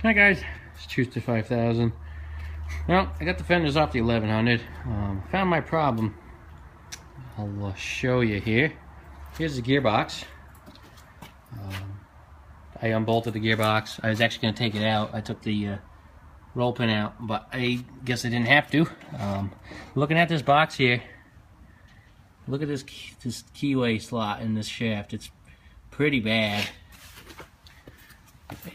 Hi guys, it's Tuesday 5000. Well, I got the fenders off the 1100. Found my problem. I'll show you here. Here's the gearbox. I unbolted the gearbox. I was actually going to take it out. I took the roll pin out, but I guess I didn't have to. Looking at this box here, look at this keyway slot in this shaft. It's pretty bad.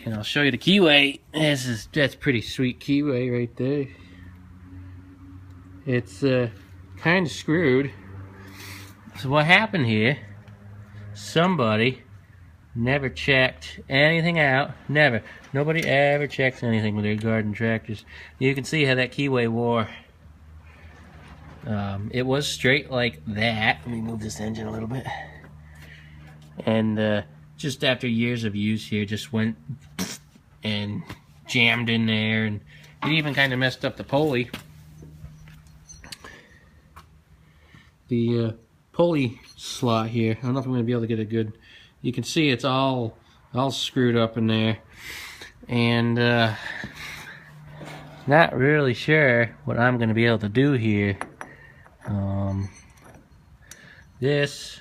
And I'll show you the keyway. That's pretty sweet keyway right there. It's kind of screwed. So what happened here? Somebody never checked anything out. Never. Nobody ever checks anything with their garden tractors. You can see how that keyway wore. It was straight like that. Let me move this engine a little bit. And just after years of use here, just went and jammed in there, and it even kind of messed up the pulley. The pulley slot here, I don't know if I'm going to be able to get a good, you can see it's all screwed up in there, and not really sure what I'm going to be able to do here. This,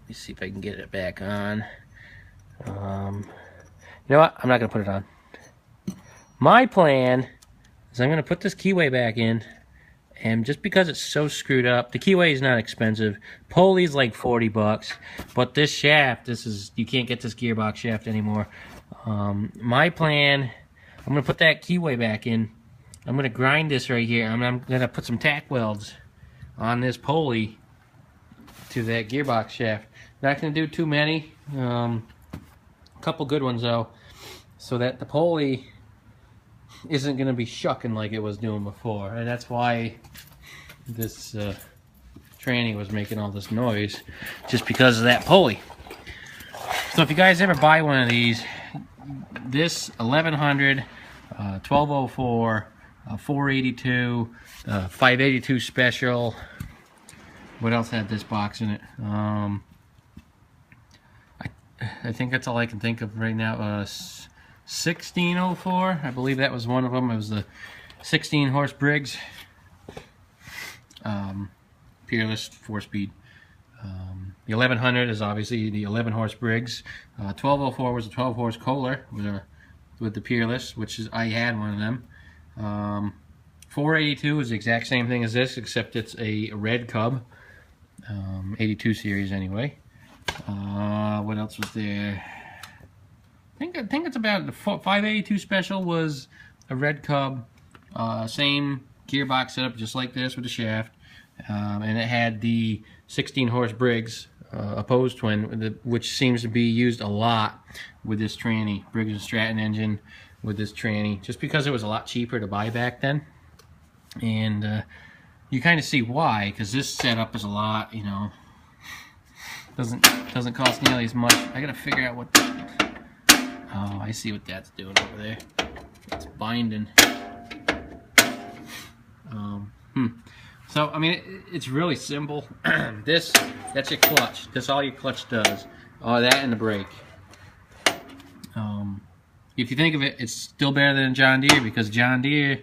let me see if I can get it back on. You know what? I'm not going to put it on. My plan is I'm going to put this keyway back in, and just because it's so screwed up, the keyway is not expensive. Pulley's like 40 bucks, but this shaft, you can't get this gearbox shaft anymore. My plan, I'm going to put that keyway back in. I'm going to grind this right here. I'm going to put some tack welds on this pulley to that gearbox shaft. Not going to do too many. A couple good ones though, so that the pulley isn't going to be shucking like it was doing before, and that's why this tranny was making all this noise, just because of that pulley. So if you guys ever buy one of these, this 1100, 1204, 482, 582 special, what else had this box in it? I think that's all I can think of right now. 1604, I believe that was one of them. It was the 16 horse Briggs, Peerless 4-speed. The 1100 is obviously the 11 horse Briggs. 1204 was a 12 horse Kohler with the Peerless, which is, I had one of them. 482 is the exact same thing as this, except it's a red Cub, 82 series anyway. What else was there? I think it's about the 582 special was a red Cub, same gearbox setup just like this with the shaft, and it had the 16 horse Briggs opposed twin, which seems to be used a lot with this tranny. Briggs and Stratton engine with this tranny, just because it was a lot cheaper to buy back then, and you kind of see why, because this setup is a lot, you know. Doesn't cost nearly as much. I gotta figure out what. Oh, I see what that's doing over there. It's binding. So I mean, it's really simple. That's your clutch. That's all your clutch does. Oh, that and the brake. If you think of it, it's still better than John Deere, because John Deere,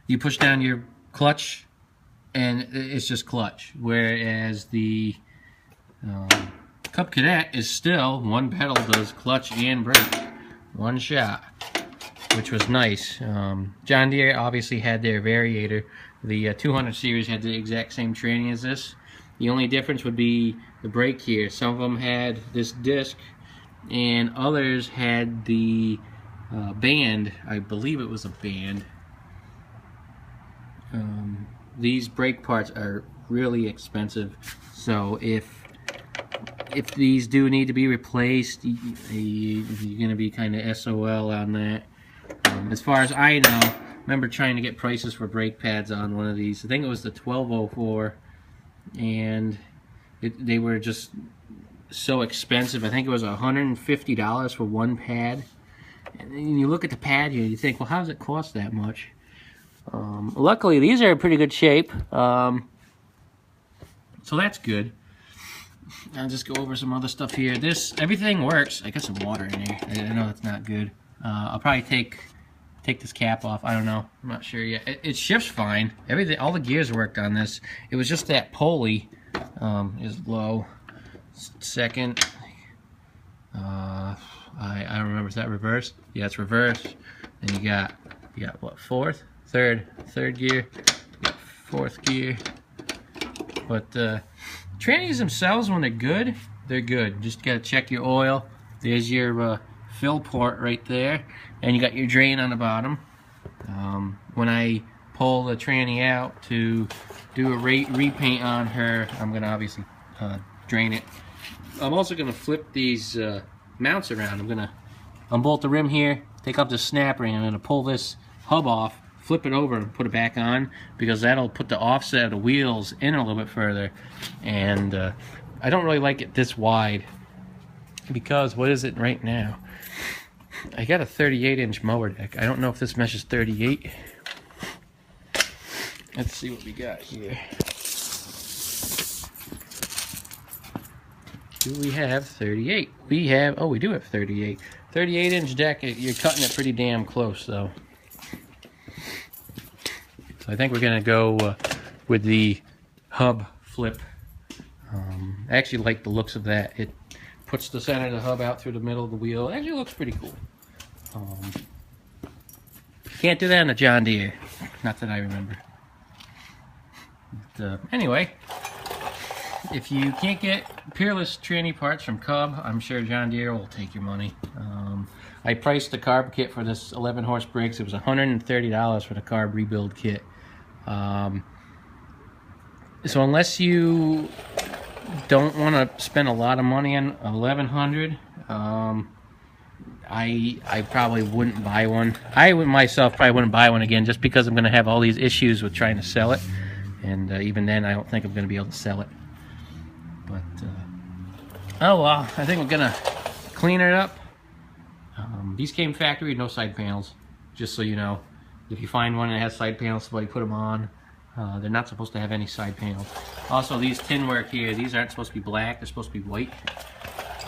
you push down your clutch, and it's just clutch. Whereas the Cub Cadet is still one pedal, does clutch and brake, one shot, which was nice. John Deere obviously had their variator. The 200 series had the exact same tranny as this. The only difference would be the brake here. Some of them had this disc, and others had the band. I believe it was a band. These brake parts are really expensive, so if these do need to be replaced, you're going to be kind of SOL on that. As far as I know, I remember trying to get prices for brake pads on one of these. I think it was the 1204, and they were just so expensive. I think it was $150 for one pad. And then you look at the pad here, you think, well, how does it cost that much? Luckily, these are in pretty good shape, so that's good. I'll just go over some other stuff here. Everything works. I got some water in here. I know that's not good. I'll probably take take this cap off. I don't know. I'm not sure yet. It shifts fine. Everything, all the gears worked on this. It was just that pulley is low. Second, I don't remember. Is that reverse? Yeah, it's reverse. Then you got what? Third gear. You got fourth gear. But trannies themselves, when they're good. Just gotta check your oil. There's your fill port right there, and you got your drain on the bottom. When I pull the tranny out to do a repaint on her, I'm gonna obviously drain it. I'm also gonna flip these mounts around. I'm gonna unbolt the rim here, take up the snap ring. I'm gonna pull this hub off, flip it over, and put it back on, because that'll put the offset of the wheels in a little bit further. And I don't really like it this wide, because what is it right now? I got a 38-inch mower deck. I don't know if this mesh is 38. Let's see what we got here. Do we have 38? We have, oh, we do have 38. 38-inch deck, you're cutting it pretty damn close, though. So I think we're going to go with the hub flip. I actually like the looks of that. It puts the center of the hub out through the middle of the wheel. It actually looks pretty cool. Can't do that on a John Deere. Not that I remember. But, anyway, if you can't get Peerless tranny parts from Cub, I'm sure John Deere will take your money. I priced the carb kit for this 11 horse brakes. It was $130 for the carb rebuild kit. So unless you don't want to spend a lot of money on 1100, I probably wouldn't buy one. I myself probably wouldn't buy one again, just because I'm going to have all these issues with trying to sell it, and even then I don't think I'm going to be able to sell it. But oh well, I think we're going to clean it up. These came factory, no side panels, just so you know. If you find one that has side panels, somebody put them on. They're not supposed to have any side panels. Also, these tin work here, these aren't supposed to be black, they're supposed to be white.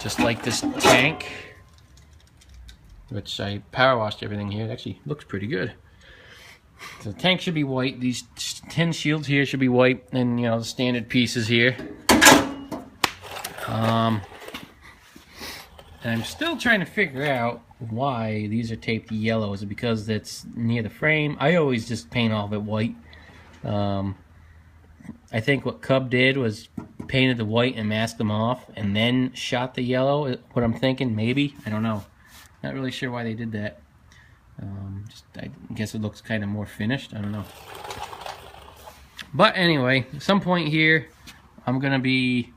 Just like this tank, which I power washed everything here. It actually looks pretty good. So the tank should be white, these tin shields here should be white, and you know, the standard pieces here. And I'm still trying to figure out why these are taped yellow. Is it because it's near the frame? I always just paint all of it white. I think what Cub did was painted the white and masked them off and then shot the yellow. What I'm thinking, maybe, I don't know. Not really sure why they did that. I guess it looks kind of more finished. I don't know. But anyway, at some point here, I'm gonna be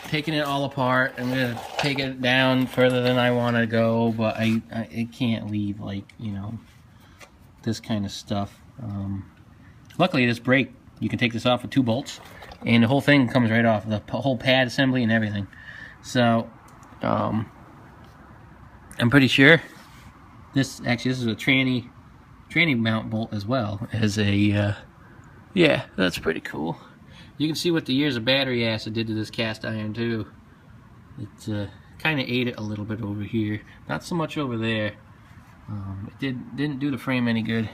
taking it all apart. I'm gonna take it down further than I want to go, but I can't leave, like, you know, this kind of stuff. Luckily, this brake, you can take this off with 2 bolts, and the whole thing comes right off, the whole pad assembly and everything. So, I'm pretty sure this is a tranny mount bolt as well as a, yeah, that's pretty cool. You can see what the years of battery acid did to this cast iron too. It kind of ate it a little bit over here, not so much over there. It didn't do the frame any good.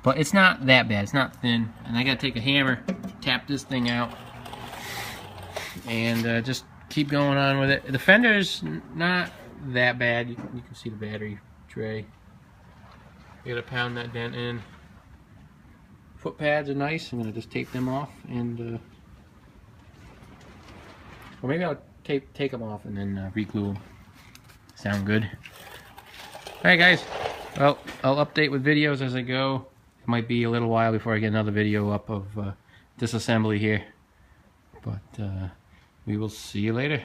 But it's not that bad, it's not thin. And I gotta take a hammer, tap this thing out, and just keep going on with it. The fender's not that bad. You can see the battery tray. You gotta pound that dent in. Foot pads are nice. I'm gonna just tape them off, and or maybe I'll take them off and then re-glue them. Sound good? Alright guys, well, I'll update with videos as I go. It might be a little while before I get another video up of disassembly here, but we will see you later.